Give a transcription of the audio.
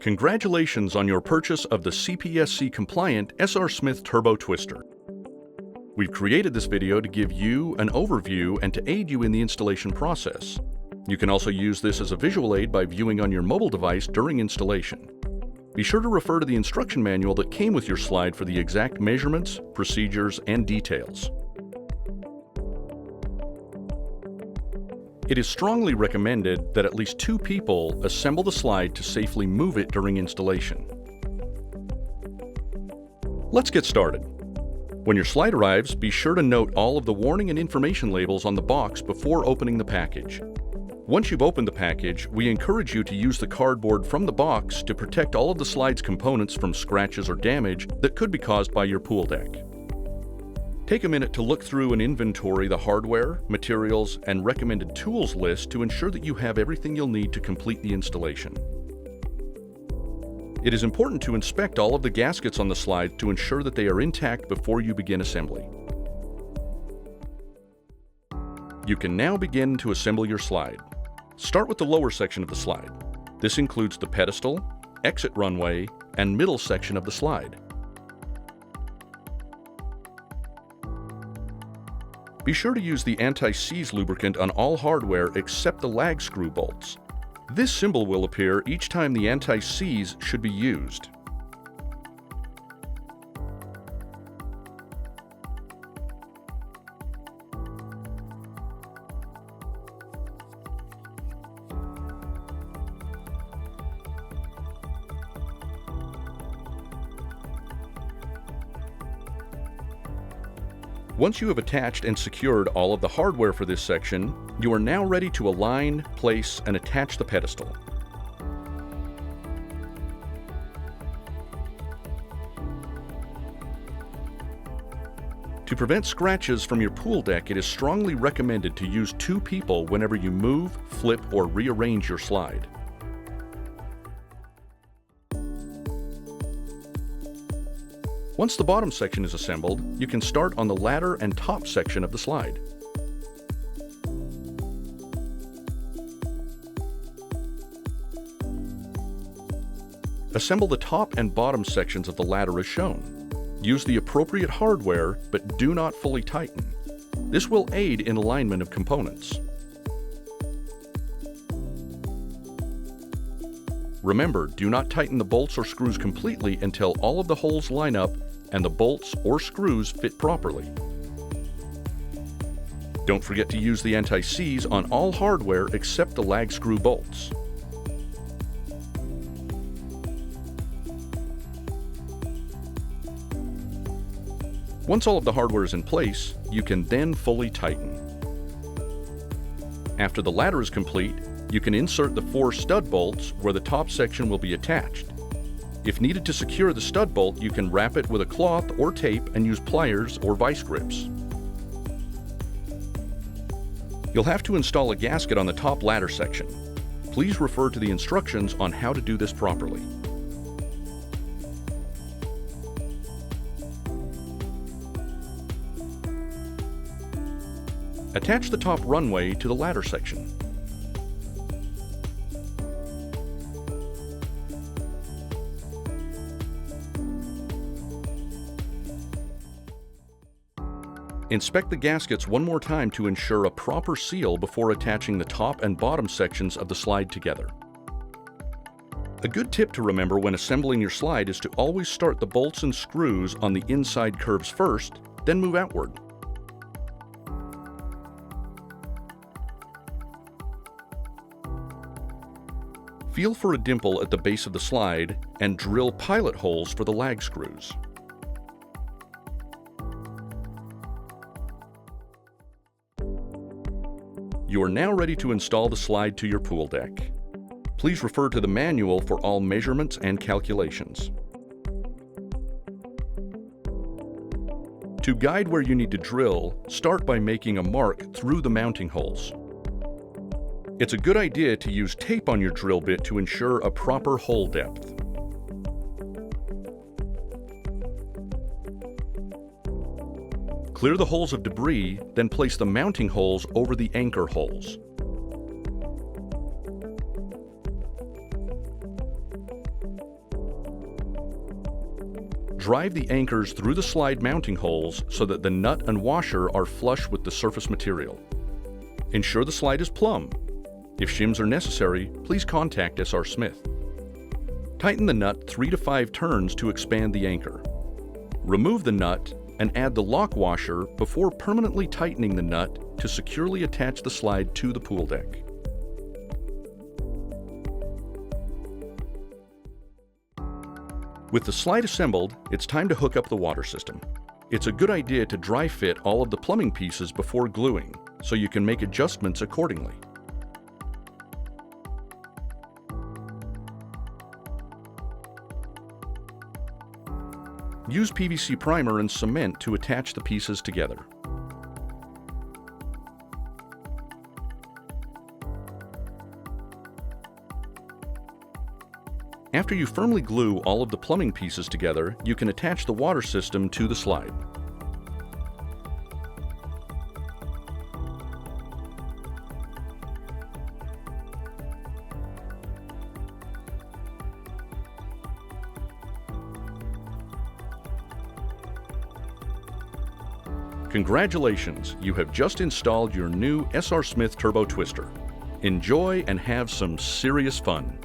Congratulations on your purchase of the CPSC-compliant S.R.Smith TurboTwister. We've created this video to give you an overview and to aid you in the installation process. You can also use this as a visual aid by viewing on your mobile device during installation. Be sure to refer to the instruction manual that came with your slide for the exact measurements, procedures, and details. It is strongly recommended that at least 2 people assemble the slide to safely move it during installation. Let's get started. When your slide arrives, be sure to note all of the warning and information labels on the box before opening the package. Once you've opened the package, we encourage you to use the cardboard from the box to protect all of the slide's components from scratches or damage that could be caused by your pool deck. Take a minute to look through and inventory the hardware, materials, and recommended tools list to ensure that you have everything you'll need to complete the installation. It is important to inspect all of the gaskets on the slide to ensure that they are intact before you begin assembly. You can now begin to assemble your slide. Start with the lower section of the slide. This includes the pedestal, exit runway, and middle section of the slide. Be sure to use the anti-seize lubricant on all hardware except the lag screw bolts. This symbol will appear each time the anti-seize should be used. Once you have attached and secured all of the hardware for this section, you are now ready to align, place, and attach the pedestal. To prevent scratches from your pool deck, it is strongly recommended to use 2 people whenever you move, flip, or rearrange your slide. Once the bottom section is assembled, you can start on the ladder and top section of the slide. Assemble the top and bottom sections of the ladder as shown. Use the appropriate hardware, but do not fully tighten. This will aid in alignment of components. Remember, do not tighten the bolts or screws completely until all of the holes line up and the bolts or screws fit properly. Don't forget to use the anti-seize on all hardware except the lag screw bolts. Once all of the hardware is in place, you can then fully tighten. After the ladder is complete, you can insert the 4 stud bolts where the top section will be attached. If needed to secure the stud bolt, you can wrap it with a cloth or tape and use pliers or vice grips. You'll have to install a gasket on the top ladder section. Please refer to the instructions on how to do this properly. Attach the top runway to the ladder section. Inspect the gaskets one more time to ensure a proper seal before attaching the top and bottom sections of the slide together. A good tip to remember when assembling your slide is to always start the bolts and screws on the inside curves first, then move outward. Feel for a dimple at the base of the slide and drill pilot holes for the lag screws. You are now ready to install the slide to your pool deck. Please refer to the manual for all measurements and calculations. To guide where you need to drill, start by making a mark through the mounting holes. It's a good idea to use tape on your drill bit to ensure a proper hole depth. Clear the holes of debris, then place the mounting holes over the anchor holes. Drive the anchors through the slide mounting holes so that the nut and washer are flush with the surface material. Ensure the slide is plumb. If shims are necessary, please contact S.R.Smith. Tighten the nut 3 to 5 turns to expand the anchor. Remove the nut and add the lock washer before permanently tightening the nut to securely attach the slide to the pool deck. With the slide assembled, it's time to hook up the water system. It's a good idea to dry fit all of the plumbing pieces before gluing, so you can make adjustments accordingly. Use PVC primer and cement to attach the pieces together. After you firmly glue all of the plumbing pieces together, you can attach the water system to the slide. Congratulations, you have just installed your new S.R.Smith TurboTwister. Enjoy and have some serious fun.